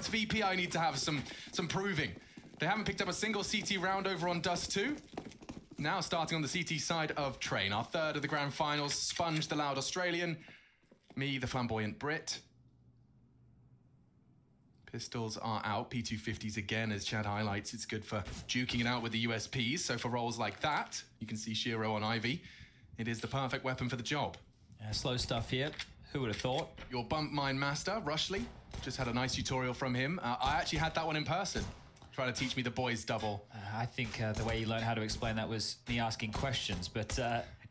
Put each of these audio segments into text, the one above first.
it's VP I need to have some proving. They haven't picked up a single CT round over on Dust 2. Now starting on the CT side of Train, our third of the grand finals. Sponge, the loud Australian. Me, the flamboyant Brit. Pistols are out. P250s again, as Chad highlights. It's good for duking it out with the USPs. So for roles like that, you can see Shiro on Ivy. It is the perfect weapon for the job. Yeah, slow stuff here. Who would have thought? Your bump mine master, Rushley, just had a nice tutorial from him. I actually had that one in person. Trying to teach me the boys double. I think the way you learned how to explain that was me asking questions, but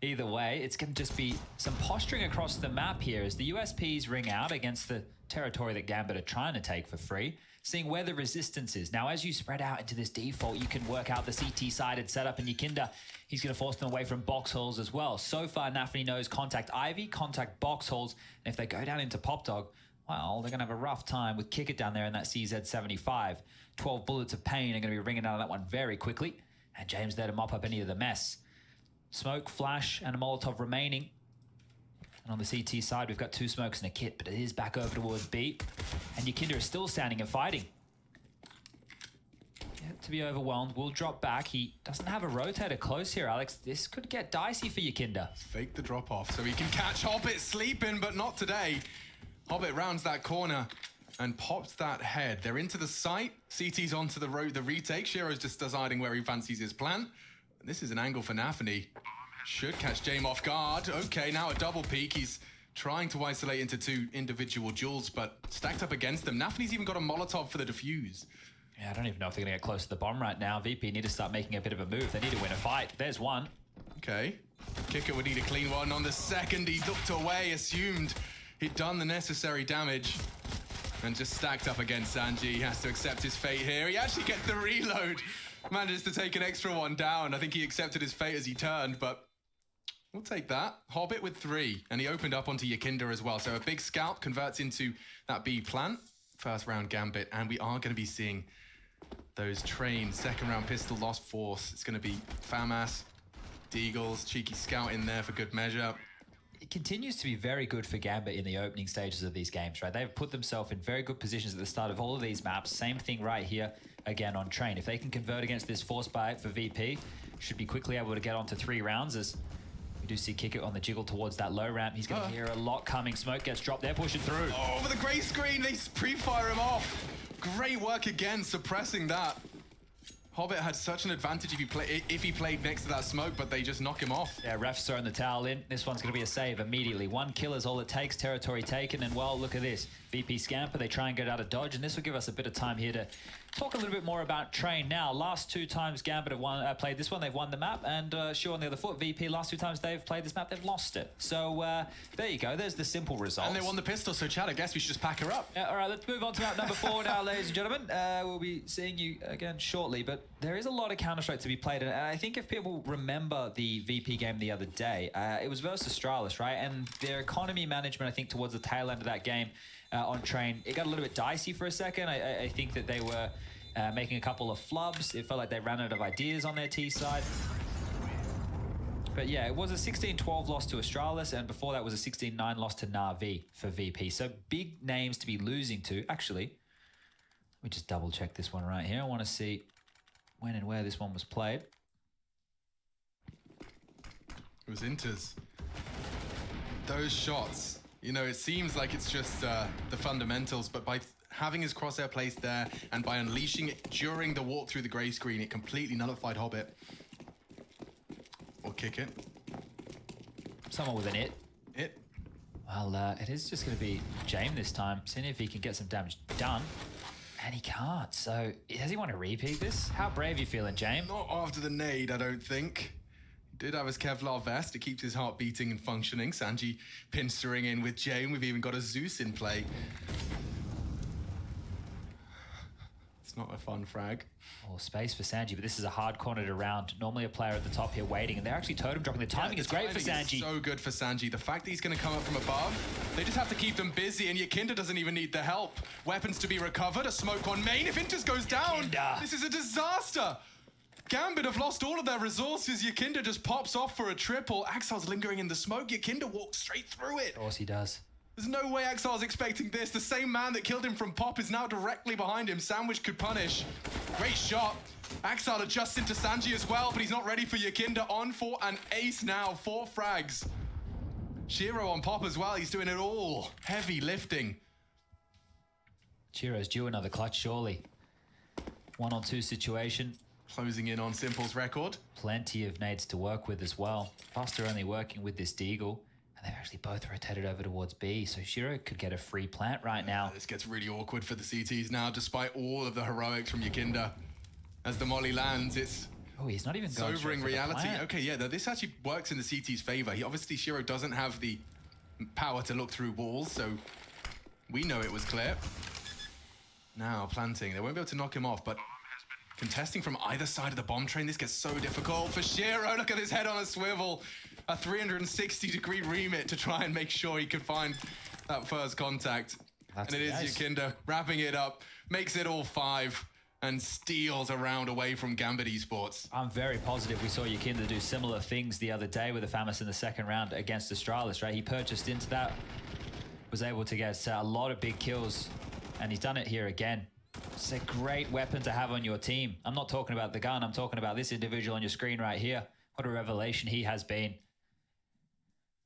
either way, it's going to just be some posturing across the map here as the USPs ring out against the territory that Gambit are trying to take for free, seeing where the resistance is. Now, as you spread out into this default, you can work out the CT-sided setup, and Yakinda, he's going to force them away from box holes as well. So far, Nafany knows contact Ivy, contact box holes, and if they go down into Pop Dog, well, they're going to have a rough time with Kick It down there in that CZ75. 12 bullets of pain are going to be ringing out of that one very quickly, and James there to mop up any of the mess. Smoke, flash, and a Molotov remaining. And on the CT side, we've got 2 smokes and a kit, but it is back over towards B. And Yakinda is still standing and fighting. Yet to be overwhelmed, will drop back. He doesn't have a rotator close here, Alex. This could get dicey for Yakinda. Fake the drop off so he can catch Hobbit sleeping, but not today. Hobbit rounds that corner and pops that head. They're into the site. CT's onto the road, the retake. Shiro's just deciding where he fancies his plant. This is an angle for Nafany. Should catch Jame off guard. Okay, now a double peek. He's trying to isolate into 2 individual duels, but stacked up against them. Nafany's even got a Molotov for the defuse. Yeah, I don't even know if they're going to get close to the bomb right now. VP need to start making a bit of a move. They need to win a fight. There's one. Okay. Kicker would need a clean one on the second. He looked away, assumed he'd done the necessary damage. And just stacked up against Sanji. He has to accept his fate here. He actually gets the reload. Manages to take an extra one down. I think he accepted his fate as he turned, but we'll take that. Hobbit with 3, and he opened up onto Yakinda as well. So a big scalp converts into that B plant. First round Gambit, and we are going to be seeing those Train second round pistol lost force. It's going to be Famas, Deagles, cheeky scout in there for good measure. It continues to be very good for Gambit in the opening stages of these games, right? They've put themselves in very good positions at the start of all of these maps. Same thing right here, again on Train. If they can convert against this force buy for VP, should be quickly able to get onto 3 rounds as we do see Kick It on the jiggle towards that low ramp. He's going to hear a lot coming. Smoke gets dropped. They're pushing through. Oh, over the grey screen, they pre-fire him off. Great work again, suppressing that. Hobbit had such an advantage if he played next to that smoke, but they just knock him off. Yeah, ref's throwing the towel in. This one's going to be a save immediately. 1 kill is all it takes. Territory taken, and well, look at this. VP scamper, they try and get out of dodge, and this will give us a bit of time here to talk a little bit more about Train now. Last 2 times Gambit have played this one, they've won the map, and Shaw on the other foot, VP, last 2 times they've played this map, they've lost it. So there you go, there's the simple results. And they won the pistol, so Chad, I guess we should just pack her up. Yeah, all right, let's move on to map number 4 now, ladies and gentlemen. We'll be seeing you again shortly, but there is a lot of Counter-Strike to be played, and I think if people remember the VP game the other day, it was versus Astralis, right? And their economy management, I think, towards the tail end of that game on Train, it got a little bit dicey for a second. I think that they were making a couple of flubs. It felt like they ran out of ideas on their T side. But yeah, it was a 16-12 loss to Astralis, and before that was a 16-9 loss to Na'Vi for VP. So big names to be losing to. Actually, let me just double check this one right here. I want to see when and where this one was played. It was Inters. Those shots, you know, it seems like it's just the fundamentals, but by having his crosshair placed there and by unleashing it during the walk through the grey screen, it completely nullified Hobbit. Or Kick It. Someone with an it. It. Well, it is just going to be Jame this time, seeing if he can get some damage done. And he can't, so does he want to repeat this? How brave you feeling, Jame? Not after the nade, I don't think. He did have his Kevlar vest. It keeps his heart beating and functioning. Sanji pinstering in with Jame. We've even got a Zeus in play. It's not a fun frag. Oh, space for Sanji, but this is a hard corner to round. Normally a player at the top here waiting, and they're actually totem dropping. The timing is great for Sanji. So good for Sanji. The fact that he's going to come up from above, they just have to keep them busy, and Yakinda doesn't even need the help. Weapons to be recovered, a smoke on main. If Inters goes down, this is a disaster. Gambit have lost all of their resources. Yakinda just pops off for a triple. Axel's lingering in the smoke. Yakinda walks straight through it. Of course he does. There's no way Exile's expecting this. The same man that killed him from Pop is now directly behind him. Sandwich could punish. Great shot. Exile adjusts into Sanji as well, but he's not ready for Yakinda. On for an ace now. 4 frags. Shiro on Pop as well. He's doing it all. Heavy lifting. Chiro's due another clutch, surely. 1-on-2 situation. Closing in on Simple's record. Plenty of nades to work with as well. Foster only working with this Deagle. And they've actually both rotated over towards B, so Shiro could get a free plant right now. This gets really awkward for the CTs now, despite all of the heroics from Yakinda. As the molly lands, it's oh, he's not even going sobering reality. Okay, yeah, this actually works in the CT's favor. Obviously, Shiro doesn't have the power to look through walls, so we know it was clear. Now planting. They won't be able to knock him off, but contesting from either side of the bomb train, this gets so difficult for Shiro. Look at his head on a swivel. A 360-degree remit to try and make sure he could find that first contact. And it is Yakinda wrapping it up, makes it all 5, and steals a round away from Gambit Esports. I'm very positive we saw Yakinda do similar things the other day with the Famous in the second round against Astralis, right? He purchased into that, was able to get a lot of big kills, and he's done it here again. It's a great weapon to have on your team. I'm not talking about the gun, I'm talking about this individual on your screen right here. What a revelation he has been.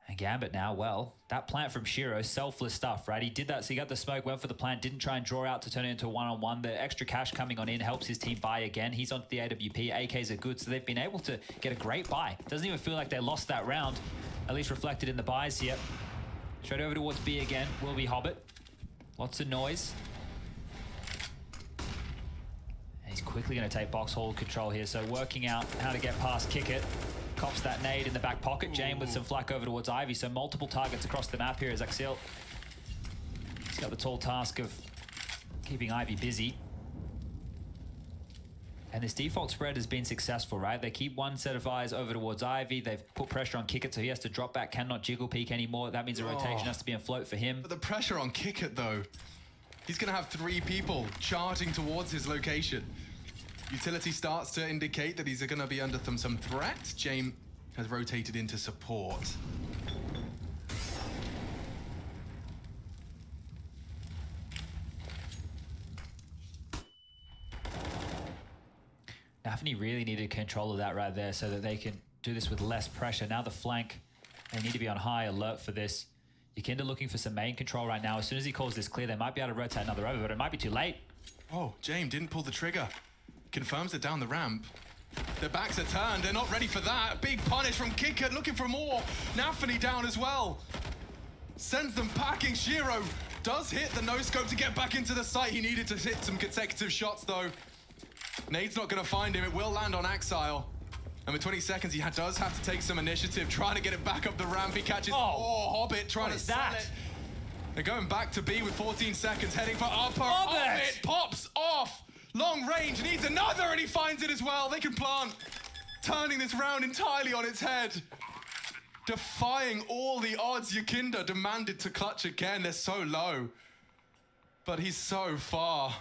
And Gambit now, well, that plant from Shiro, selfless stuff, right? He did that, so he got the smoke, went for the plant, didn't try and draw out to turn it into a one-on-one. The extra cash coming on in helps his team buy again. He's onto the AWP, AKs are good, so they've been able to get a great buy. Doesn't even feel like they lost that round, at least reflected in the buys here. Straight over towards B again, will be Hobbit. Lots of noise. And he's quickly going to take box hold control here, so working out how to get past Kick It. Cops that nade in the back pocket. Jane with some flak over towards Ivy. So multiple targets across the map here as Axel. He's got the tall task of keeping Ivy busy. And this default spread has been successful, right? They keep one set of eyes over towards Ivy. They've put pressure on Kick It, so he has to drop back, cannot jiggle peek anymore. That means a rotation has to be in float for him. But the pressure on Kick It, though. He's going to have 3 people charging towards his location. Utility starts to indicate that he's going to be under some threat. James has rotated into support. Nafany really needed control of that right there so that they can do this with less pressure. Now the flank, they need to be on high alert for this. Yakinda looking for some main control right now. As soon as he calls this clear, they might be able to rotate another over, but it might be too late. Oh, James didn't pull the trigger. Confirms it down the ramp. Their backs are turned. They're not ready for that. Big punish from Kicker, looking for more. Nafany down as well. Sends them packing. Shiro does hit the no-scope to get back into the site. He needed to hit some consecutive shots, though. Nade's not going to find him. It will land on Exile. And with 20 seconds, he does have to take some initiative, trying to get it back up the ramp. He catches Hobbit trying to sell it. They're going back to B with 14 seconds, heading for upper. Hobbit pops off. Long range, needs another, and he finds it as well. They can plant, turning this round entirely on its head. Defying all the odds, Yakinda demanded to clutch again. They're so low. But he's so far.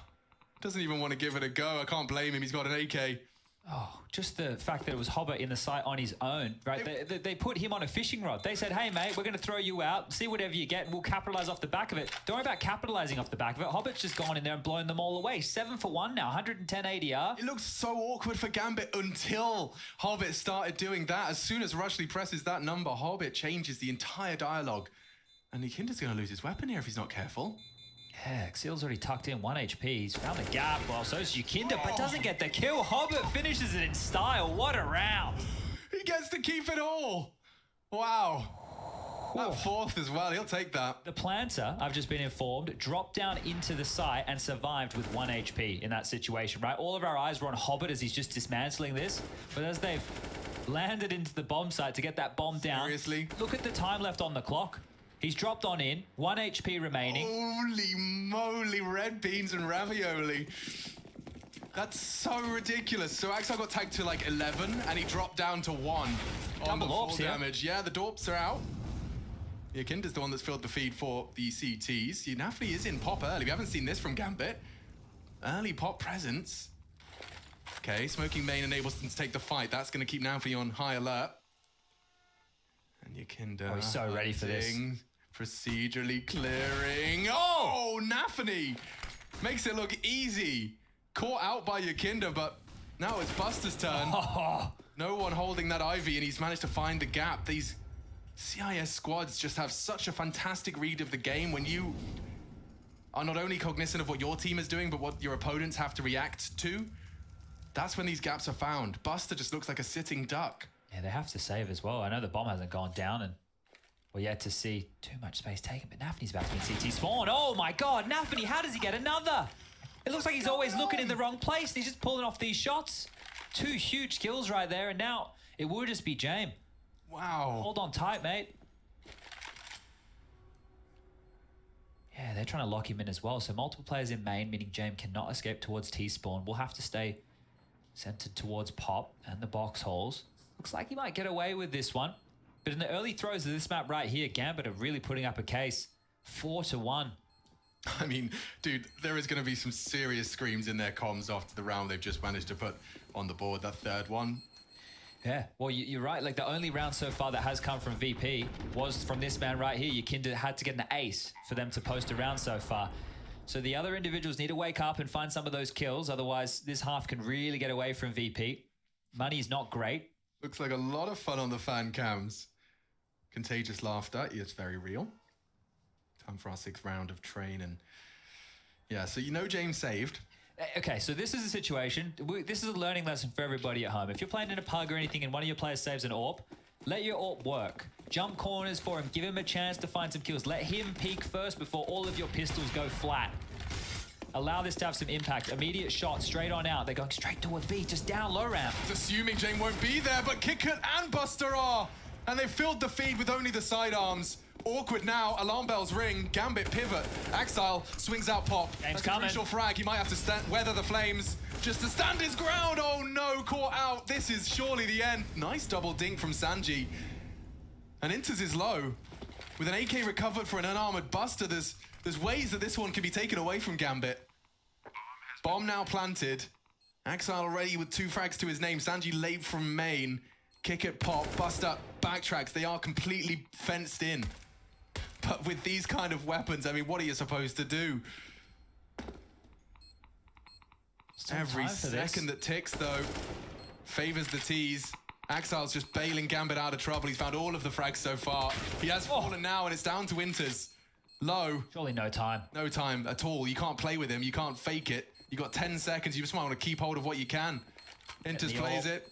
Doesn't even want to give it a go. I can't blame him. He's got an AK. Oh, just the fact that it was Hobbit in the site on his own, right? They put him on a fishing rod. They said, hey, mate, we're going to throw you out, see whatever you get, and we'll capitalize off the back of it. Don't worry about capitalizing off the back of it. Hobbit's just gone in there and blown them all away. 7 for 1 now, 110 ADR. It looks so awkward for Gambit until Hobbit started doing that. As soon as Rushley presses that number, Hobbit changes the entire dialogue. And Yakinda's going to lose his weapon here if he's not careful. Yeah, Xeal's already tucked in 1 HP. He's found the gap. Well, so is Yakinda, but doesn't get the kill. Hobbit finishes it in style. What a round. He gets to keep it all. Wow. That fourth as well. He'll take that. The planter, I've just been informed, dropped down into the site and survived with 1 HP in that situation, right? All of our eyes were on Hobbit as he's just dismantling this. But as they've landed into the bomb site to get that bomb down. Seriously? Look at the time left on the clock. He's dropped on in, 1 HP remaining. Holy moly, red beans and ravioli. That's so ridiculous. So Axel got tagged to like 11 and he dropped down to 1 on the full damage. Yeah, the Dorps are out. Yakinda's the one that's filled the feed for the CTs. Nafany is in pop early. We haven't seen this from Gambit. Early pop presence. Okay, smoking main enables them to take the fight. That's going to keep Nafany on high alert. And Yakinda. Oh, he's so ready for this. Procedurally clearing. Oh, Nafany makes it look easy. Caught out by Yakinda, but now it's Buster's turn. No one holding that Ivy, and he's managed to find the gap. These CIS squads just have such a fantastic read of the game when you are not only cognizant of what your team is doing, but what your opponents have to react to. That's when these gaps are found. Buster just looks like a sitting duck. Yeah, they have to save as well. I know the bomb hasn't gone down, and we're yet to see too much space taken, but Nafany's about to be in CT spawn. Oh my God, Nafany, how does he get another? It looks like he's always looking in the wrong place, and he's just pulling off these shots. 2 huge kills right there, and now it will just be Jame. Wow. Hold on tight, mate. Yeah, they're trying to lock him in as well. So multiple players in main, meaning Jame cannot escape towards T-spawn. We'll have to stay centered towards Pop and the box holes. Looks like he might get away with this one. But in the early throws of this map right here, Gambit are really putting up a case. 4-1. I mean, dude, there is going to be some serious screams in their comms after the round they've just managed to put on the board, that third one. Yeah, well, you're right. Like, the only round so far that has come from VP was from this man right here. Yakinda had to get an ace for them to post a round so far. So the other individuals need to wake up and find some of those kills. Otherwise, this half can really get away from VP. Money's not great. Looks like a lot of fun on the fan cams. Contagious laughter. It's very real. Time for our 6th round of train. And yeah, so you know James saved. Okay, so this is a situation. This is a learning lesson for everybody at home. If you're playing in a pug or anything and one of your players saves an AWP, let your AWP work. Jump corners for him. Give him a chance to find some kills. Let him peek first before all of your pistols go flat. Allow this to have some impact. Immediate shot straight on out. They're going straight towards B, just down low ramp. It's assuming Jane won't be there, but Kickert and Buster are. And they've filled the feed with only the sidearms. Awkward now, alarm bells ring, Gambit pivot. Axile swings out Pop. Game's That's coming. a crucial frag, he might have to weather the flames just to stand his ground. Oh no, caught out. This is surely the end. Nice double dink from Sanji. And enters his low. With an AK recovered for an unarmored Buster, there's ways that this one can be taken away from Gambit. Bomb now planted. Axile already with 2 frags to his name. Sanji late from main. Kick it, Pop, Buster backtracks. They are completely fenced in. But with these kind of weapons, I mean, what are you supposed to do? Every second that ticks, though, favors the tease. Axile's just bailing Gambit out of trouble. He's found all of the frags so far. He has fallen now, and it's down to Winters. Low. Surely no time. No time at all. You can't play with him. You can't fake it. You got 10 seconds. You just might want to keep hold of what you can. Winters plays it.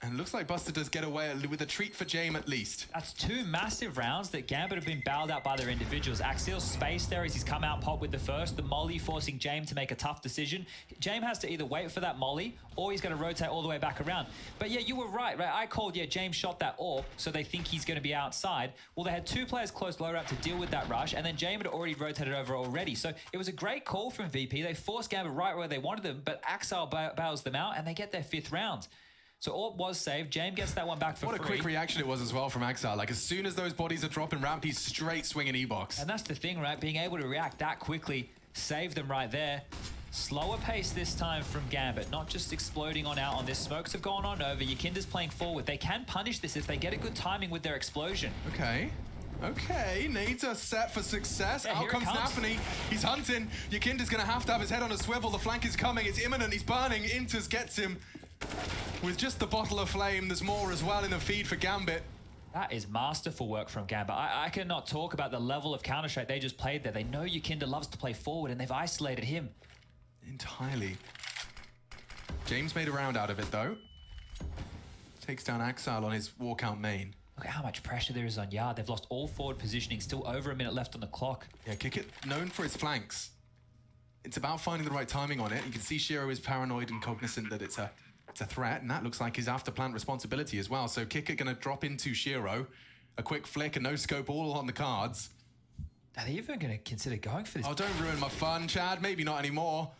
And looks like Buster does get away with a treat for Jame at least. That's 2 massive rounds that Gambit have been bailed out by their individuals. Axial's space there as he's come out Pop with the first. The molly forcing Jame to make a tough decision. Jame has to either wait for that molly or he's going to rotate all the way back around. But yeah, you were right? I called, Jame shot that AWP, so they think he's going to be outside. Well, they had 2 players close low ramp to deal with that rush, and then Jame had already rotated over already. So it was a great call from VP. They forced Gambit right where they wanted them, but Axial bails them out, and they get their 5th round. So AWP was saved. Jame gets that one back for free. What a quick reaction it was as well from Axile. Like, as soon as those bodies are dropping ramp, he's straight swinging E-box. And that's the thing, right? Being able to react that quickly, save them right there. Slower pace this time from Gambit, not just exploding on out on this. Smokes have gone on over. Yakinda's playing forward. They can punish this if they get a good timing with their explosion. Okay. Needs a set for success. Yeah, out comes Nafany. He's hunting. Yakinda's going to have his head on a swivel. The flank is coming. It's imminent. He's burning. Inters gets him. With just the bottle of flame, there's more as well in the feed for Gambit. That is masterful work from Gambit. I cannot talk about the level of Counter-Strike they just played there. They know Yakinda loves to play forward, and they've isolated him. Entirely. James made a round out of it, though. Takes down Axile on his walkout main. Look at how much pressure there is on Yard. They've lost all forward positioning. Still over a minute left on the clock. Yeah, Kickit, known for his flanks. It's about finding the right timing on it. You can see Shiro is paranoid and cognizant that it's a threat, and that looks like his after-plant responsibility as well. So Kickit going to drop into Shiro. A quick flick, a no-scope, all on the cards. Are they even going to consider going for this? Oh, don't ruin my fun, Chad. Maybe not anymore.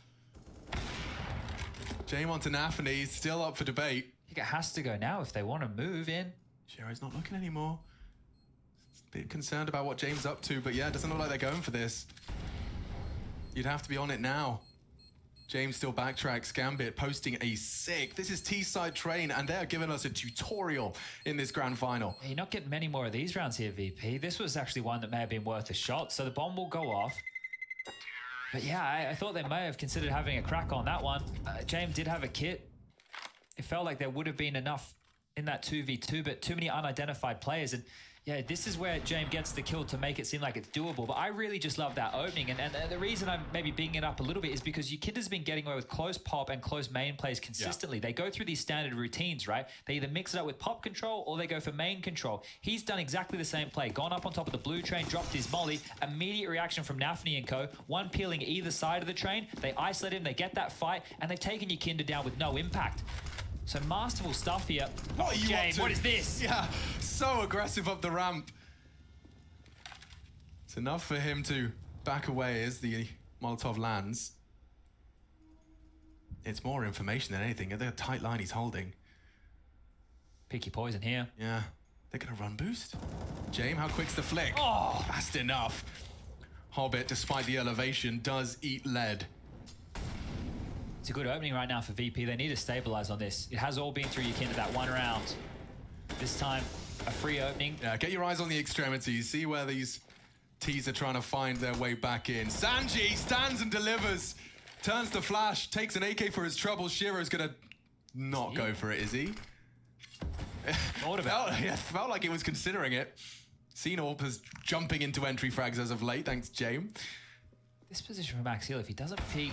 Jame onto Nafany, still up for debate. I think it has to go now if they want to move in. Shiro's not looking anymore. A bit concerned about what James up to, but yeah, it doesn't look like they're going for this. You'd have to be on it now. James still backtracks. Gambit posting a sick. This is T-side train, and they're giving us a tutorial in this grand final. You're not getting many more of these rounds here, VP. This was actually one that may have been worth a shot, so the bomb will go off. But yeah, I thought they may have considered having a crack on that one. James did have a kit. It felt like there would have been enough in that 2v2, but too many unidentified players. And yeah, this is where James gets the kill to make it seem like it's doable. But I really just love that opening. And the reason I'm maybe bigging it up a little bit is because Yukinda's been getting away with close pop and close main plays consistently. Yeah. They go through these standard routines, right? They either mix it up with pop control or they go for main control. He's done exactly the same play. Gone up on top of the blue train, dropped his molly. Immediate reaction from Nafny and co. One peeling either side of the train. They isolate him, they get that fight, and they've taken Yukinda down with no impact. So masterful stuff here. What are you James, up to? what is this? Yeah, so aggressive up the ramp. It's enough for him to back away as the Molotov lands. It's more information than anything. The tight line he's holding. Picky poison here. Yeah, they're gonna run boost. James, how quick's the flick? Oh, fast enough. Hobbit, despite the elevation, does eat lead. It's a good opening right now for VP. They need to stabilize on this. It has all been through Yukinda that one round. This time, a free opening. Yeah, get your eyes on the extremities. See where these T's are trying to find their way back in. Sanji stands and delivers. Turns to flash, takes an AK for his trouble. Shiro's gonna not go for it, is he? Felt like he was considering it. Xenorp is jumping into entry frags as of late, thanks James. This position from Axial, if he doesn't peek,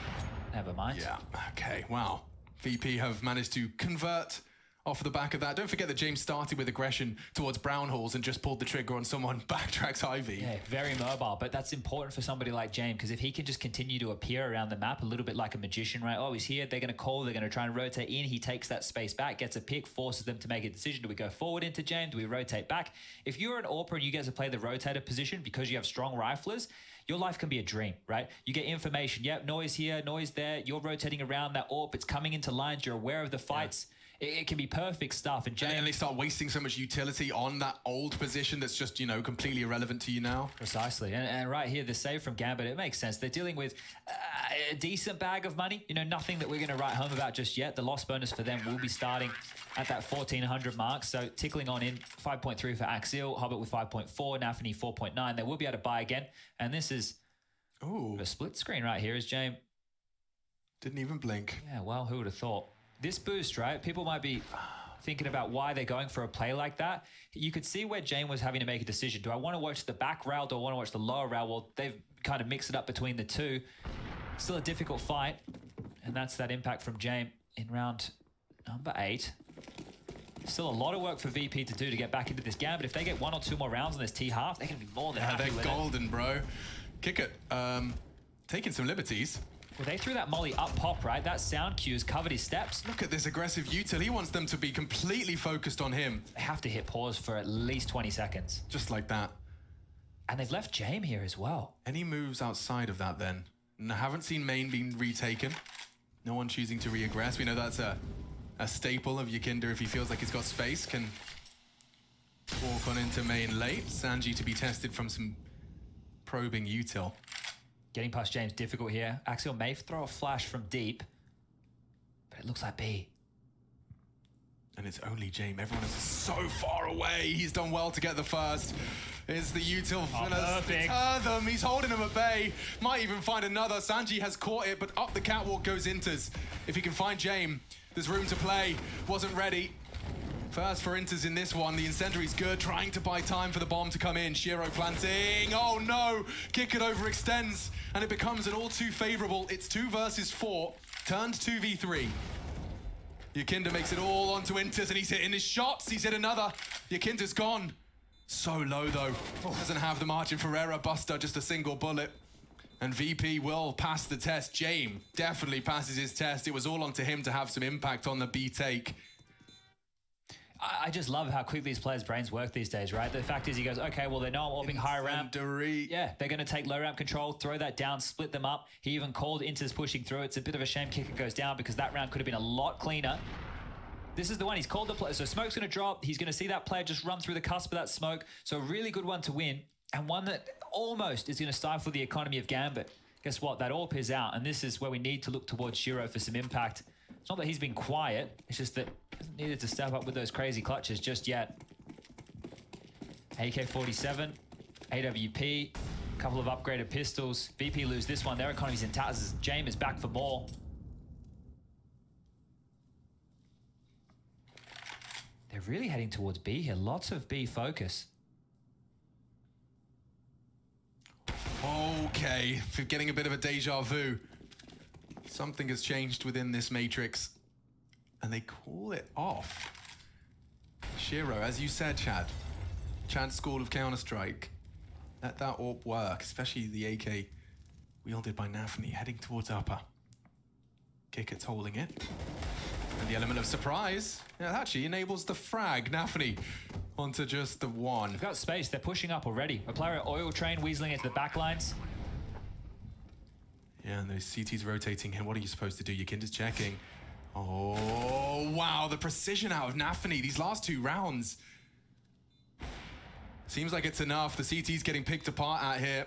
never mind. Yeah, okay, wow. VP have managed to convert off the back of that. Don't forget that James started with aggression towards Brown Halls and just pulled the trigger on someone. Backtracks Ivy. Yeah, very mobile, but that's important for somebody like James, because if he can just continue to appear around the map a little bit like a magician, right? Oh, he's here, they're going to call, they're going to try and rotate in. He takes that space back, gets a pick, forces them to make a decision. Do we go forward into James? Do we rotate back? If you're an AWPer and you get to play the rotator position because you have strong riflers, your life can be a dream, right? You get information. Yep, noise here, noise there. You're rotating around that AWP. It's coming into lines. You're aware of the fights. Yeah. It can be perfect stuff. And James, and they start wasting so much utility on that old position that's just, you know, completely irrelevant to you now. Precisely. And right here, the save from Gambit, it makes sense. They're dealing with a decent bag of money. You know, nothing that we're going to write home about just yet. The loss bonus for them will be starting at that 1,400 mark. So tickling on in 5.3 for Axial, Hobbit with 5.4, Nafany 4.9. They will be able to buy again. And this is a split screen right here as James didn't even blink. Yeah, well, who would have thought? This boost, right? People might be thinking about why they're going for a play like that. You could see where James was having to make a decision. Do I want to watch the back rail? Do I want to watch the lower rail? Well, they've kind of mixed it up between the two. Still a difficult fight. And that's that impact from James in round number 8. Still a lot of work for VP to do to get back into this game. But if they get 1 or 2 more rounds on this T half, they're going to be more than happy with it. They're golden, bro. Kick it. Taking some liberties. Well, they threw that molly up pop, right? That sound cue's covered his steps. Look at this aggressive util. He wants them to be completely focused on him. They have to hit pause for at least 20 seconds. Just like that. And they've left James here as well. Any moves outside of that then? I haven't seen main being retaken. No one choosing to re-aggress. We know that's a staple of Yukinda if he feels like he's got space. Can walk on into main late. Sanji to be tested from some probing util. Getting past James difficult here. Axial may throw a flash from deep, but it looks like B. And it's only James. Everyone is so far away. He's done well to get the first. Is the util perfect. Them. He's holding him at bay. Might even find another. Sanji has caught it, but up the catwalk goes Inters. If he can find James, there's room to play. Wasn't ready. First for Inters in this one. The incendiary's good, trying to buy time for the bomb to come in. Shiro planting. Oh no! Kick it overextends, and it becomes an all too favorable. It's 2 versus 4, turned 2v3. Yukinda makes it all onto Inters, and he's hitting his shots. He's hit another. Yukinda's gone. So low though. Doesn't have the margin for error. Buster, just a single bullet. And VP will pass the test. James definitely passes his test. It was all onto him to have some impact on the B take. I just love how quickly these players' brains work these days, right? The fact is he goes, okay, well, they know I'm opening high ramp. Yeah, they're going to take low ramp control, throw that down, split them up. He even called Inters pushing through. It's a bit of a shame Kicker goes down because that round could have been a lot cleaner. This is the one. He's called the play. So smoke's going to drop. He's going to see that player just run through the cusp of that smoke. So a really good one to win, and one that almost is going to stifle the economy of Gambit. guess what? That AWP is out, and this is where we need to look towards Shiro for some impact. It's not that he's been quiet, it's just that he hasn't needed to step up with those crazy clutches just yet. AK-47, AWP, a couple of upgraded pistols. VP lose this one. Their economy's in tatters. James is back for more. They're really heading towards B here. Lots of B focus. Okay, for getting a bit of a deja vu. Something has changed within this matrix, and they call it off. Shiro, as you said, Chad, Chad's school of Counter-Strike. Let that AWP work, especially the AK wielded by Nafni, heading towards upper. Kickett's holding it. And the element of surprise, yeah, that actually enables the frag. Nafni onto just the one. They've got space, they're pushing up already. A player at Oil Train weaseling into the back lines. Yeah, and those CTs rotating in. What are you supposed to do? Your kind is checking. Oh, wow, the precision out of Nafni these last 2 rounds. Seems like it's enough. The CT's getting picked apart out here.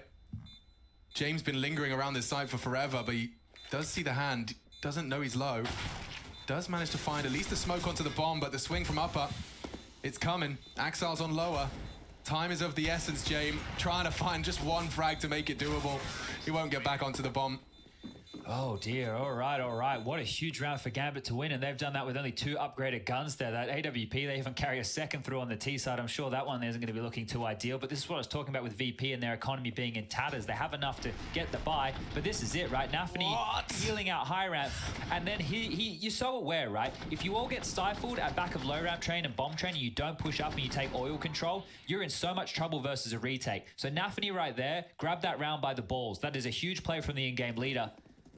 James been lingering around this site for forever, but he does see the hand. Doesn't know he's low. Does manage to find at least a smoke onto the bomb, but the swing from upper, it's coming. Axal's on lower. Time is of the essence, James. Trying to find just one frag to make it doable. He won't get back onto the bomb. Oh dear, all right. What a huge round for Gambit to win, and they've done that with only 2 upgraded guns there. That AWP, they even carry a second through on the T side. I'm sure that one isn't going to be looking too ideal, but this is what I was talking about with VP and their economy being in tatters. They have enough to get the buy, but this is it, right? Nafni healing out high ramp, and then you're so aware, right? If you all get stifled at back of low ramp train and bomb train and you don't push up and you take oil control, you're in so much trouble versus a retake. So Nafni right there, grab that round by the balls. That is a huge play from the in-game leader.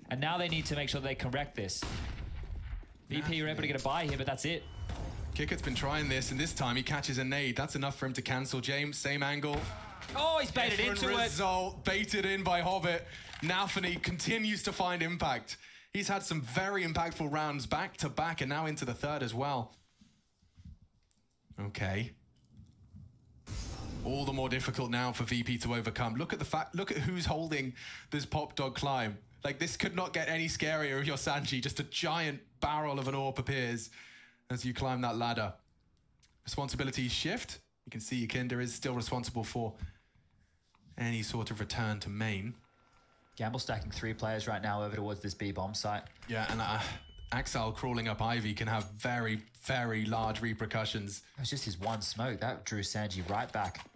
And now they need to make sure they can wreck this. VP are able to get a buy here, but that's it. Kickett's been trying this, and this time he catches a nade. That's enough for him to cancel. James, same angle. Oh, he's baited into it. Result, baited in by Hobbit. Nafni continues to find impact. He's had some very impactful rounds back to back, and now into the third as well. Okay. All the more difficult now for VP to overcome. Look at who's holding this pop dog climb. Like, this could not get any scarier if you're Sanji. Just a giant barrel of an AWP appears as you climb that ladder. Responsibilities shift. You can see Yakinda is still responsible for any sort of return to main. Gamble stacking 3 players right now over towards this B bomb site. Yeah, and Axel crawling up Ivy can have very, very large repercussions. It was just his one smoke. That drew Sanji right back.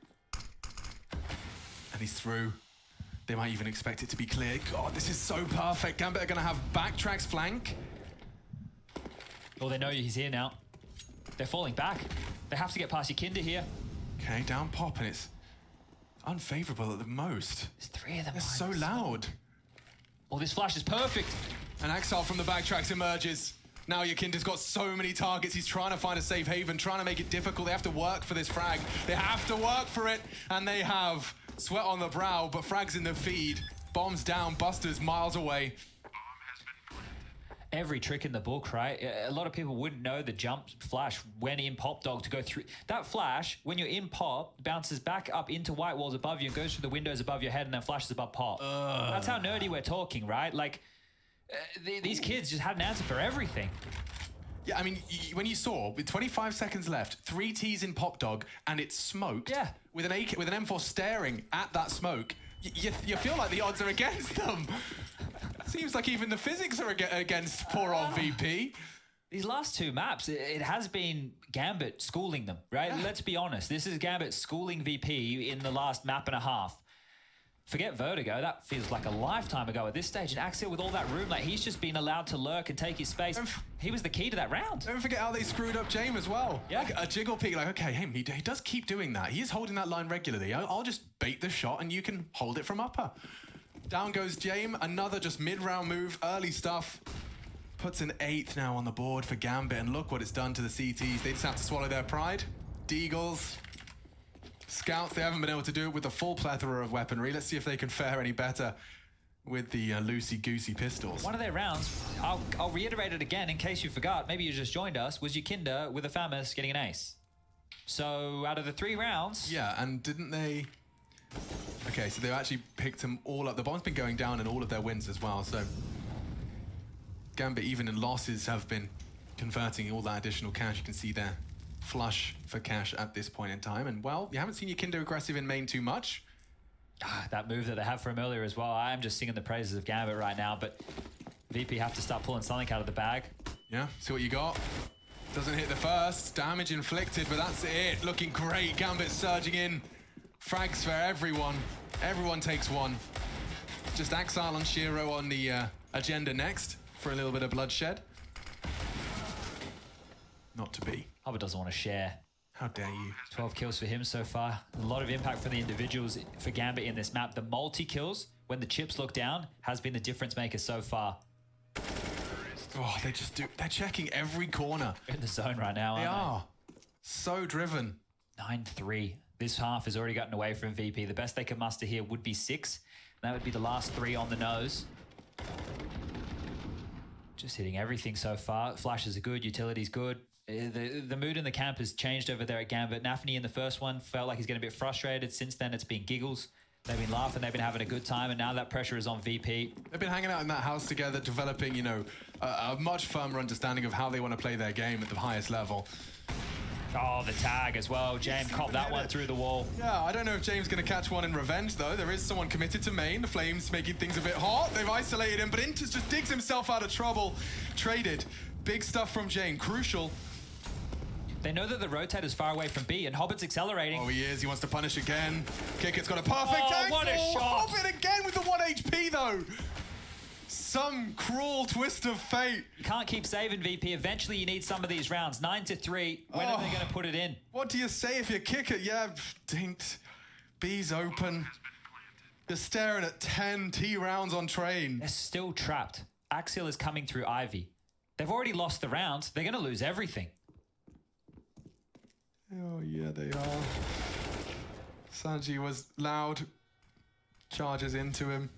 And he's through. They might even expect it to be clear. God, this is so perfect. Gambit are going to have backtracks flank. Oh, they know he's here now. They're falling back. They have to get past Yakinda here. Okay, down pop, and it's unfavorable at the most. There's 3 of them. They're so loud. Oh, this flash is perfect. And Axel from the backtracks emerges. Now Yakinda's got so many targets. He's trying to find a safe haven, trying to make it difficult. They have to work for this frag. They have to work for it, and they have. Sweat on the brow, but frags in the feed. Bombs down, Busters miles away. Every trick in the book, right? A lot of people wouldn't know the jump flash when in pop dog to go through. That flash, when you're in pop, bounces back up into white walls above you and goes through the windows above your head and then flashes above pop. That's how nerdy we're talking, right? Like, these kids just had an answer for everything. Yeah, I mean, when you saw, with 25 seconds left, 3 Ts in pop dog, and it's smoked. Yeah. With an M4 staring at that smoke, you feel like the odds are against them. Seems like even the physics are against poor old VP. These last 2 maps, it has been Gambit schooling them, right? Yeah. Let's be honest. This is Gambit schooling VP in the last map and a half. Forget Vertigo, that feels like a lifetime ago at this stage. And Axel with all that room, like he's just been allowed to lurk and take his space. He was the key to that round. Don't forget how they screwed up James as well. Yeah. Like a jiggle peek, like, okay, hey, he does keep doing that. He is holding that line regularly. I'll just bait the shot and you can hold it from upper. Down goes James, another just mid-round move, early stuff. Puts an 8th now on the board for Gambit, and look what it's done to the CTs. They just have to swallow their pride. Deagles. Scouts, they haven't been able to do it with the full plethora of weaponry. Let's see if they can fare any better with the loosey-goosey pistols. One of their rounds, I'll reiterate it again in case you forgot, maybe you just joined us, was Yakinda with a Famis getting an ace. So out of the 3 rounds... Yeah, and didn't they... Okay, so they've actually picked them all up. The bomb's been going down in all of their wins as well, so Gambit, even in losses, have been converting all that additional cash. You can see there, flush for cash at this point in time. And, well, you haven't seen your Kindo aggressive in main too much. That move that they have from earlier as well. I am just singing the praises of Gambit right now, but VP have to start pulling something out of the bag. Yeah, see what you got. Doesn't hit the first. Damage inflicted, but that's it. Looking great. Gambit surging in. Frags for everyone. Everyone takes one. Just Axile and Shiro on the agenda next for a little bit of bloodshed. Not to be. Hobbit doesn't want to share. How dare you? 12 kills for him so far. A lot of impact for the individuals for Gambit in this map. The multi-kills, when the chips look down, has been the difference maker so far. Oh, they just do. They're checking every corner. In the zone right now, They aren't are. So driven. 9-3. This half has already gotten away from VP. The best they could muster here would be 6. That would be the last 3 on the nose. Just hitting everything so far. Flashes are good. Utility's good. The mood in the camp has changed over there at Gambit. Nafany in the first one felt like he's getting a bit frustrated. Since then, it's been giggles. They've been laughing. They've been having a good time. And now that pressure is on VP. They've been hanging out in that house together, developing, you know, a much firmer understanding of how they want to play their game at the highest level. Oh, the tag as well. James copped that one through the wall. Yeah, I don't know if James is going to catch one in revenge, though. There is someone committed to main. The Flames making things a bit hot. They've isolated him, but Intus just digs himself out of trouble. Traded. Big stuff from James. Crucial. They know that the rotator's far away from B, and Hobbit's accelerating. Oh, he is. He wants to punish again. Kickett's got a perfect angle. What a shot. Hobbit again with the 1 HP, though. Some cruel twist of fate. You can't keep saving VP. Eventually, you need some of these rounds. 9-3. When are they going to put it in? What do you say if you kick it? Yeah, dinked. B's open. You're staring at 10 T rounds on train. They're still trapped. Axial is coming through Ivy. They've already lost the round. They're going to lose everything. Oh, yeah, they are. Sanji was loud. Charges into him.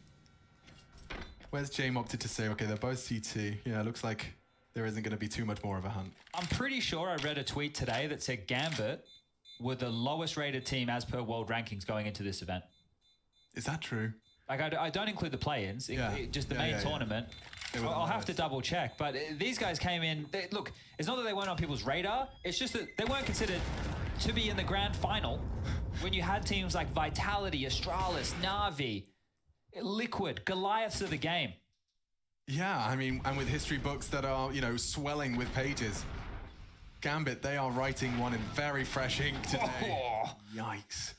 Where's James opted to say, okay, they're both CT. Yeah, it looks like there isn't going to be too much more of a hunt. I'm pretty sure I read a tweet today that said Gambit were the lowest rated team as per world rankings going into this event. Is that true? Like, I don't include the play-ins, just the main tournament. I'll have to double check, but these guys came in. Look, it's not that they weren't on people's radar. It's just that they weren't considered to be in the grand final when you had teams like Vitality, Astralis, Na'Vi, Liquid, Goliaths of the game. Yeah, I mean, and with history books that are, you know, swelling with pages. Gambit, they are writing one in very fresh ink today. Oh. Yikes.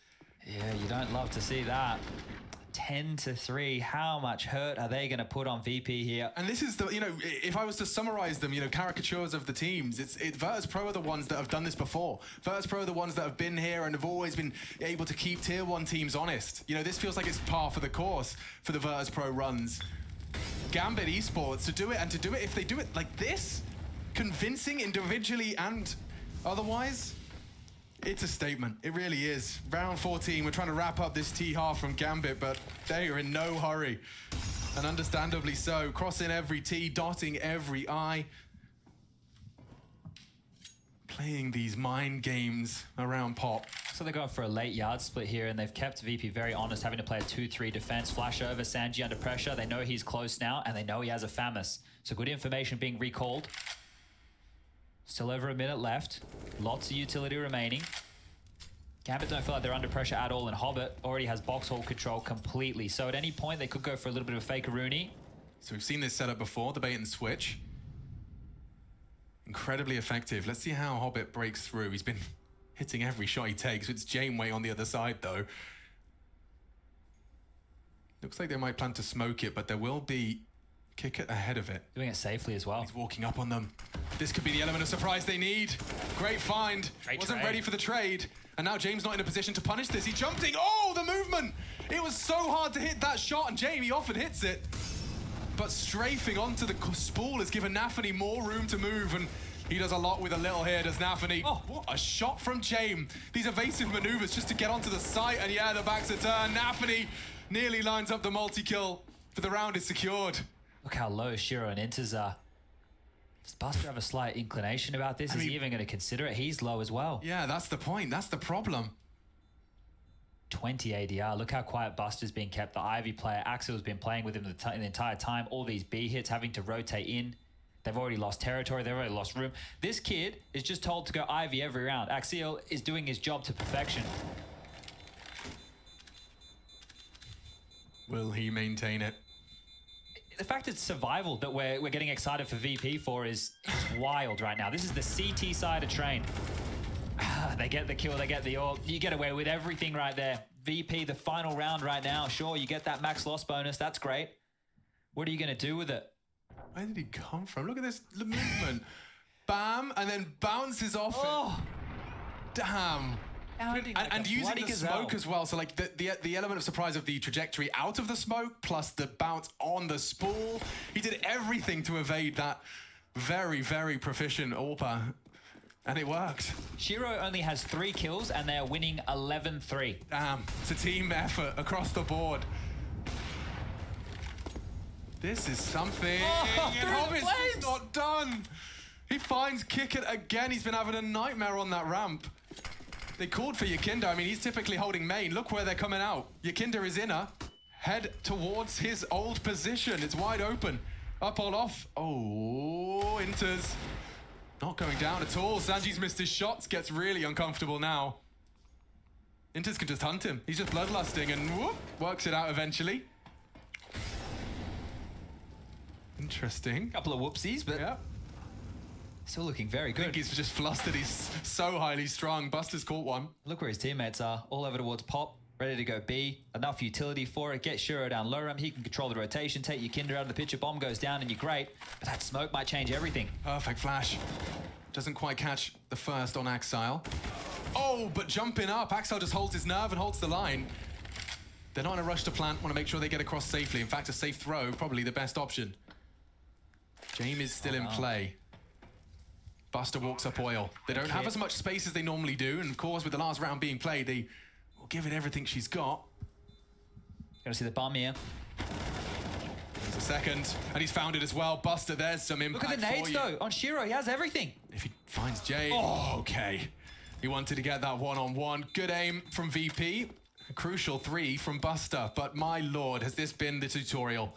Yeah, you don't love to see that. 10-3. How much hurt are they going to put on VP here? And this is the, you know, if I was to summarize them, you know, caricatures of the teams, it's Virtus.pro are the ones that have done this before. Virtus.pro are the ones that have been here and have always been able to keep tier 1 teams honest. You know, this feels like it's par for the course for the Virtus.pro runs. Gambit esports to do it, and to do it, if they do it like this, convincing individually and otherwise, it's a statement. It really is. Round 14, we're trying to wrap up this T-half from Gambit, but they are in no hurry. And understandably so. Crossing every T, dotting every I. Playing these mind games around Pop. So they're going for a late yard split here, and they've kept VP very honest, having to play a 2-3 defense. Flash over, Sanji under pressure. They know he's close now, and they know he has a Famis. So good information being recalled. Still over a minute left. Lots of utility remaining. Gambit don't feel like they're under pressure at all, and Hobbit already has box hole control completely. So at any point, they could go for a little bit of a fakeroony. So we've seen this setup before, the bait and switch. Incredibly effective. Let's see how Hobbit breaks through. He's been hitting every shot he takes. It's Janeway on the other side, though. Looks like they might plan to smoke it, but there will be Kickett ahead of it. Doing it safely as well. He's walking up on them. This could be the element of surprise they need. Great find. Wasn't ready for the trade. And now James not in a position to punish this. He jumped in. Oh, the movement. It was so hard to hit that shot, and Jamie often hits it. But strafing onto the spool has given Nafany more room to move, and he does a lot with a little here, does Nafany. Oh, what a shot from James. These evasive maneuvers just to get onto the site, and yeah, the back's a turn. Nafany nearly lines up the multi-kill, but the round is secured. Look how low Shiro and Inters are. Does Buster have a slight inclination about this? Is he even going to consider it? He's low as well. Yeah, that's the point. That's the problem. 20 ADR. Look how quiet Buster's been kept. The Ivy player, Axel's been playing with him the entire time. All these B hits, having to rotate in. They've already lost territory. They've already lost room. This kid is just told to go Ivy every round. Axiel is doing his job to perfection. Will he maintain it? The fact it's survival that we're getting excited for VP for is wild right now. This is the CT side of Train. They get the kill, they get the AWP. You get away with everything right there. VP, the final round right now. Sure, you get that max loss bonus. That's great. What are you going to do with it? Where did he come from? Look at this movement. Bam, and then bounces off Oh. it. Damn. And using the gazelle. smoke as well. So like the element of surprise of the trajectory out of the smoke plus the bounce on the spool. He did everything to evade that very, very proficient AWPer. And it worked. Shiro only has 3 kills and they're winning 11-3. Damn, it's a team effort across the board. This is something. Oh, and Hobbit's just not done. He finds Kick It again. He's been having a nightmare on that ramp. They called for Yakinda. I mean, he's typically holding main. Look where they're coming out. Yakinda is inner. Head towards his old position. It's wide open. Up all off. Oh, Inters. Not going down at all. Sanji's missed his shots. Gets really uncomfortable now. Inters can just hunt him. He's just bloodlusting and whoop, works it out eventually. Interesting. Couple of whoopsies, but Yeah. still looking very I think good. he's just flustered. He's so highly strung. Buster's caught one. Look where his teammates are. All over towards Pop. Ready to go B. Enough utility for it. Get Shiro down low ramp. He can control the rotation. Take your Kinder out of the picture. Bomb goes down and you're great. But that smoke might change everything. Perfect flash. Doesn't quite catch the first on Axile. Oh, but jumping up. Axile just holds his nerve and holds the line. They're not in a rush to plant. Want to make sure they get across safely. In fact, a safe throw, probably the best option. Jamie is still in play. Buster walks up oil. They don't have as much space as they normally do. And of course, with the last round being played, they will give it everything she's got. Gotta see the bomb here. There's a second, and he's found it as well. Buster, there's some impact. Look at the nades though. On Shiro, he has everything. If he finds Jay, oh, okay. He wanted to get that one-on-one. Good aim from VP. A crucial 3 from Buster. But my lord, has this been the tutorial?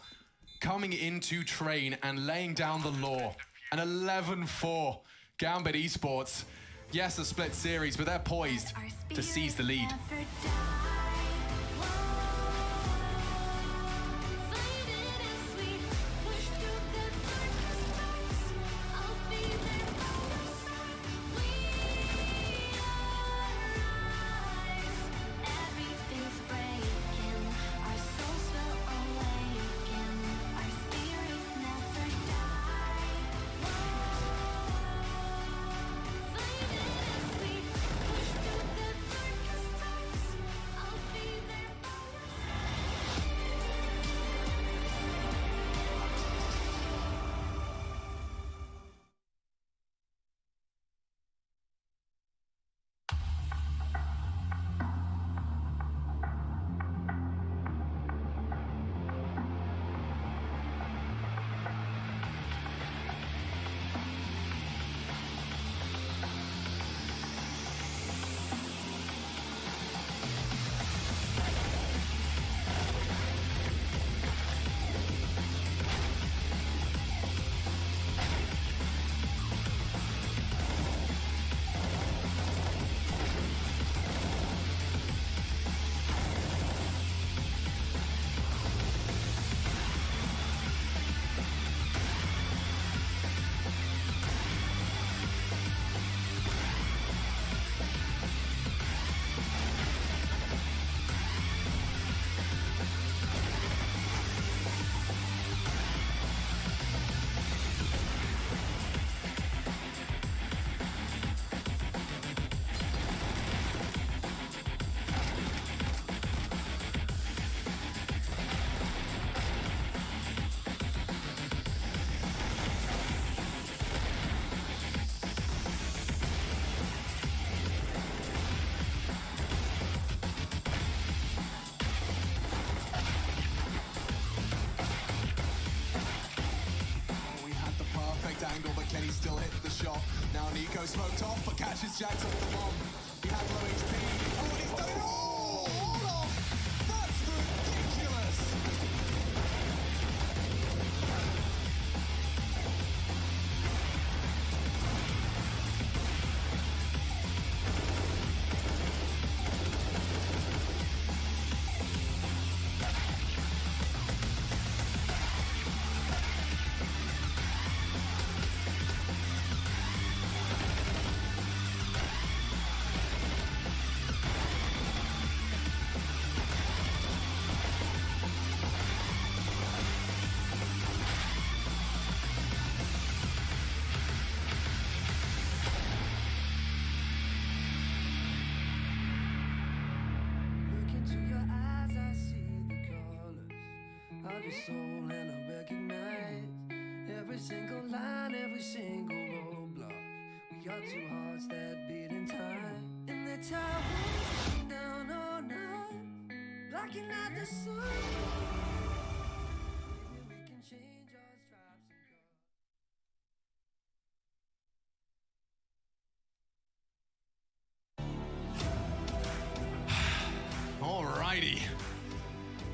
Coming into Train and laying down the law. An 11-4 Gambit Esports. Yes, a split series, but they're poised to seize the lead. Kenny still hits the shot. Now Nico smoked off, but catches Jax off the bomb. He had low HP. Oh, and he's done it all! your soul and I recognize every single line, every single roadblock. We got two hearts that beat in time, and the time won't down all night, blocking out the sun. Maybe we can change our stripes and Alrighty.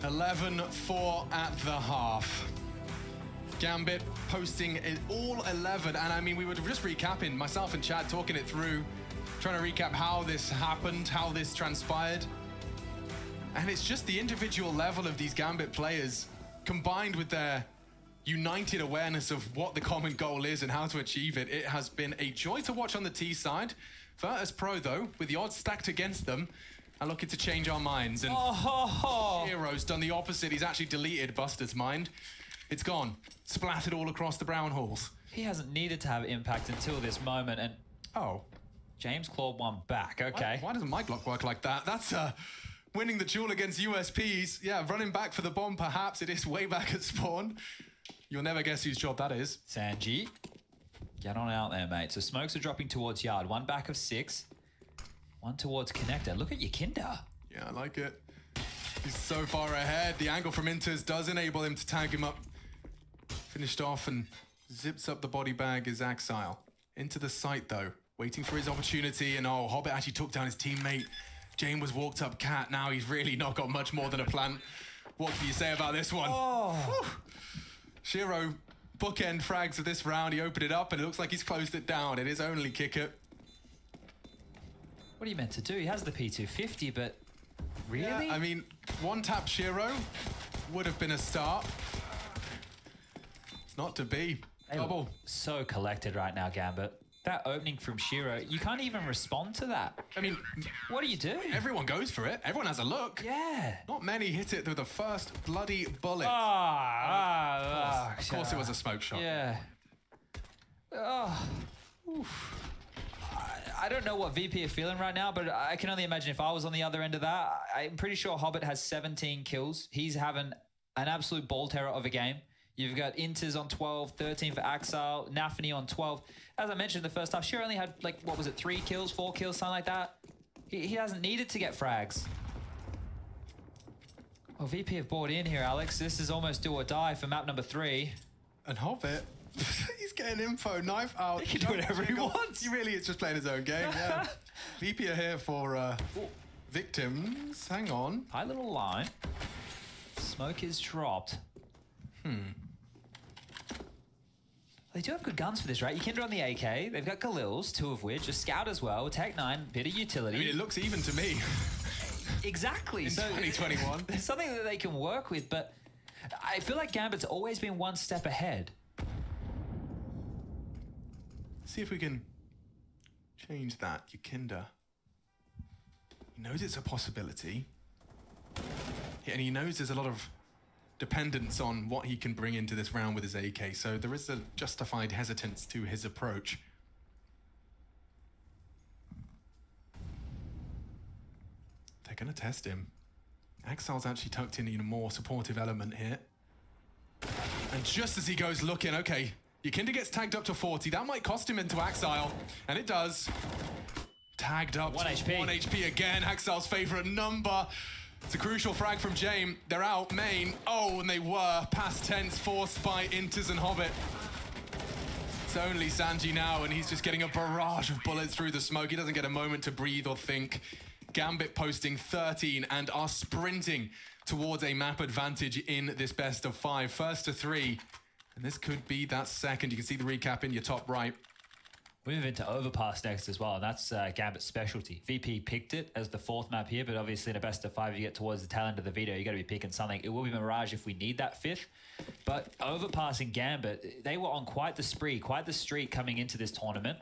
11-4 at the half. Gambit posting it all 11, and I mean, we were just recapping, myself and Chad talking it through, trying to recap how this happened, how this transpired. And it's just the individual level of these Gambit players combined with their united awareness of what the common goal is and how to achieve it. It has been a joy to watch on the T side. Virtus.pro, though, with the odds stacked against them, are looking to change our minds. And Hero's done the opposite. He's actually deleted Buster's mind. It's gone. Splattered all across the brown halls. He hasn't needed to have impact until this moment, and James clawed one back. Okay. Why doesn't my Glock work like that? That's winning the duel against USPs. Yeah, running back for the bomb, perhaps. It is way back at spawn. You'll never guess whose job that is. Sanji, get on out there, mate. So smokes are dropping towards yard. One back of 6. One towards connector. Look at your Kinder. Yeah, I like it. He's so far ahead. The angle from Inters does enable him to tag him up. Finished off and zips up the body bag is Axile. Into the site, though. Waiting for his opportunity. And Hobbit actually took down his teammate. Jane was walked up cat. Now he's really not got much more than a plant. What can you say about this one? Shiro, bookend frags of this round. He opened it up and it looks like he's closed it down. It is only Kicker. What are you meant to do? He has the P250, but really? Yeah, I mean, one tap Shiro would have been a start. Not to be. Double. So collected right now, Gambit. That opening from Shiro, you can't even respond to that. I mean, what do you do? Everyone goes for it. Everyone has a look. Yeah. Not many hit it through the first bloody bullet. Of course it was a smoke shot. Yeah. I don't know what VP are feeling right now, but I can only imagine if I was on the other end of that. I'm pretty sure Hobbit has 17 kills. He's having an absolute ball terror of a game. You've got Inters on 12, 13 for Axile, Nafany on 12. As I mentioned in the first half, Shiro only had, like, what was it, 3 kills, 4 kills, something like that. He hasn't needed to get frags. Well, VP have bought in here, Alex. This is almost do or die for map number 3. And Hobbit, he's getting info, knife out. He can do whatever he wants. He really is just playing his own game, yeah. VP are here for victims. Hang on. High little line. Smoke is dropped. They do have good guns for this, right? Yukindra on the AK. They've got Galils, 2 of which. A Scout as well. Tech 9, bit of utility. I mean, it looks even to me. Exactly. In 2021. It's something that they can work with, but I feel like Gambit's always been one step ahead. See if we can change that. Yukindra. He knows it's a possibility. And he knows there's a lot of dependence on what he can bring into this round with his AK, so there is a justified hesitance to his approach. They're going to test him. Axile's actually tucked in a more supportive element here. And just as he goes looking, okay, Yukindra gets tagged up to 40. That might cost him into Axile, and it does. Tagged up 1 to HP. 1 HP again, Axile's favorite number. It's a crucial frag from Jame. They're out main. Oh, and they were. Past tense forced by Inters and Hobbit. It's only Sanji now, and he's just getting a barrage of bullets through the smoke. He doesn't get a moment to breathe or think. Gambit posting 13 and are sprinting towards a map advantage in this best of 5. First to 3. And this could be that second. You can see the recap in your top right. We move into Overpass next as well, and that's Gambit's specialty. VP picked it as the 4th map here, but obviously in a best of 5, you get towards the tail end of the video, you got to be picking something. It will be Mirage if we need that 5th, but Overpass and Gambit, they were on quite the spree, quite the streak coming into this tournament.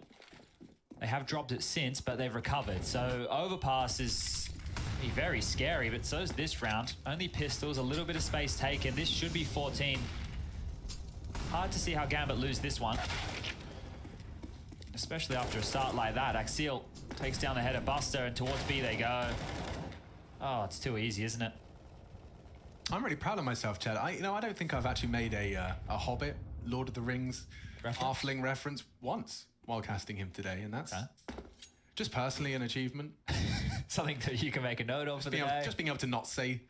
They have dropped it since, but they've recovered. So Overpass is very scary, but so is this round. Only pistols, a little bit of space taken. This should be 14. Hard to see how Gambit lose this one. Especially after a start like that. Axial takes down the head of Buster and towards B they go. Oh, it's too easy, isn't it? I'm really proud of myself, Chad. I don't think I've actually made a Hobbit, Lord of the Rings, halfling reference once while casting him today, and that's just personally an achievement. Something that you can make a note of for the day. Just being able to not say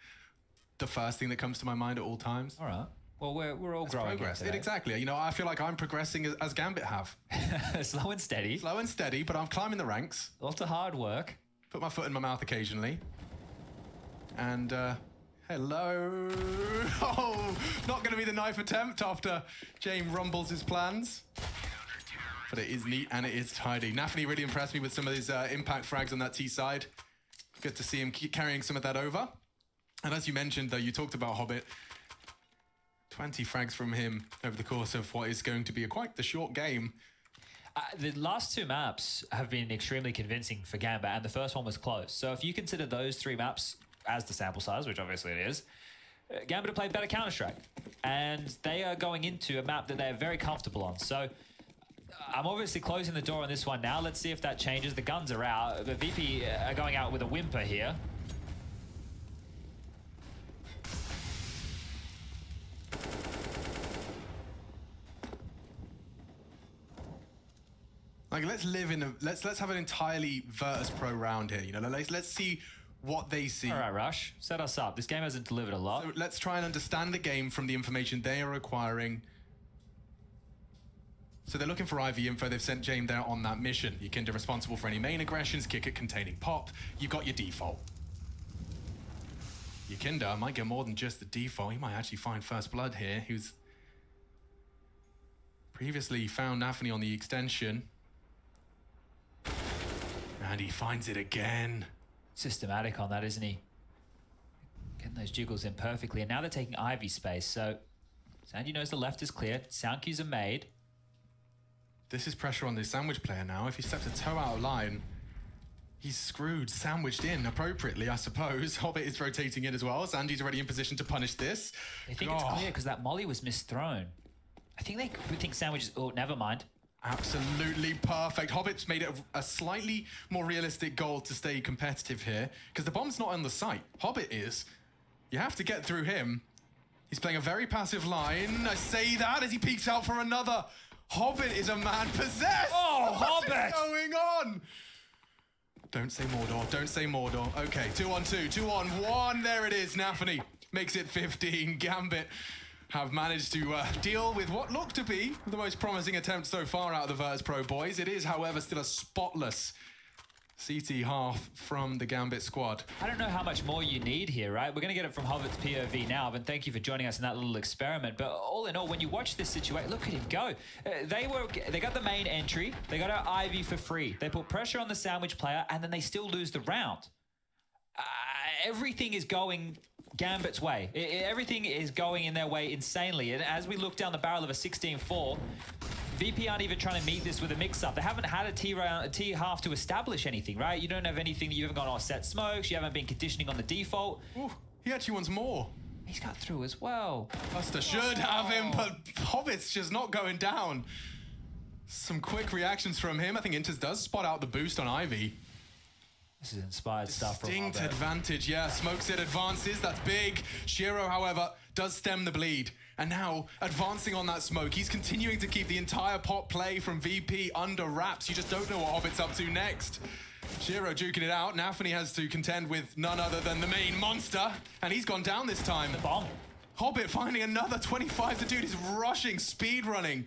the first thing that comes to my mind at all times. All right. Well, we're all growing progress. Exactly. You know, I feel like I'm progressing as Gambit have. Slow and steady. Slow and steady, but I'm climbing the ranks. Lots of hard work. Put my foot in my mouth occasionally. And, hello. Oh, not going to be the knife attempt after James rumbles his plans. But it is neat and it is tidy. Nafany really impressed me with some of his impact frags on that T side. Good to see him keep carrying some of that over. And as you mentioned, though, you talked about Hobbit. 20 frags from him over the course of what is going to be quite the short game. The last two maps have been extremely convincing for Gambit, and the first one was close. So if you consider those 3 maps as the sample size, which obviously it is, Gambit have played better Counter-Strike. And they are going into a map that they're very comfortable on. So I'm obviously closing the door on this one now. Let's see if that changes. The guns are out. The VP are going out with a whimper here. Like, let's live in a let's have an entirely Virtus.pro round here. You know, let's see what they see. All right, Rush, set us up. This game hasn't delivered a lot. So let's try and understand the game from the information they are acquiring. So they're looking for IV info. They've sent James there on that mission. Yikinda responsible for any main aggressions, kick it containing pop. You've got your default. Yikinda might get more than just the default. He might actually find first blood here. Who's previously found Nafany on the extension. And he finds it again. Systematic on that, isn't he? Getting those jiggles in perfectly. And now they're taking Ivy space. So Sandy knows the left is clear. Sound cues are made. This is pressure on the sandwich player now. If he steps a toe out of line, he's screwed, sandwiched in appropriately, I suppose. Hobbit is rotating in as well. Sandy's already in position to punish this. I think it's clear because that molly was misthrown. I think they think sandwiches... Oh, never mind. Absolutely perfect. Hobbit's made it a slightly more realistic goal to stay competitive here because the bomb's not on the site. Hobbit is. You have to get through him. He's playing a very passive line. I say that as he peeks out for another. Hobbit is a man possessed. Oh, what Hobbit! What's going on? Don't say Mordor. Don't say Mordor. Okay, 2-on-2, 2-on-1. There it is. Nafany makes it 15. Gambit have managed to deal with what looked to be the most promising attempt so far out of the Virtus.pro boys. It is, however, still a spotless CT half from the Gambit squad. I don't know how much more you need here, right? We're going to get it from Hobbit's POV now, but thank you for joining us in that little experiment. But all in all, when you watch this situation, look at him go. They got the main entry. They got our Ivy for free. They put pressure on the sandwich player, and then they still lose the round. Everything is going Gambit's way. Everything is going in their way insanely. And as we look down the barrel of a 16-4, VP aren't even trying to meet this with a mix-up. They haven't had a T half to establish anything, right? You don't have anything that you haven't gone set smokes. You haven't been conditioning on the default. Ooh, he actually wants more. He's got through as well. Buster should have him, but Hobbit's just not going down. Some quick reactions from him. I think Inters does spot out the boost on Ivy. This is inspired stuff from Distinct Hobbit. advantage, yeah. Smokes it, advances, that's big. Shiro, however, does stem the bleed. And now, advancing on that smoke, he's continuing to keep the entire pot play from VP under wraps. You just don't know what Hobbit's up to next. Shiro duking it out. Nafany has to contend with none other than the main monster. And he's gone down this time. The bomb. Hobbit finding another 25. The dude is rushing, speed running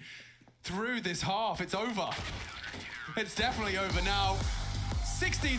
through this half. It's over. It's definitely over now. 16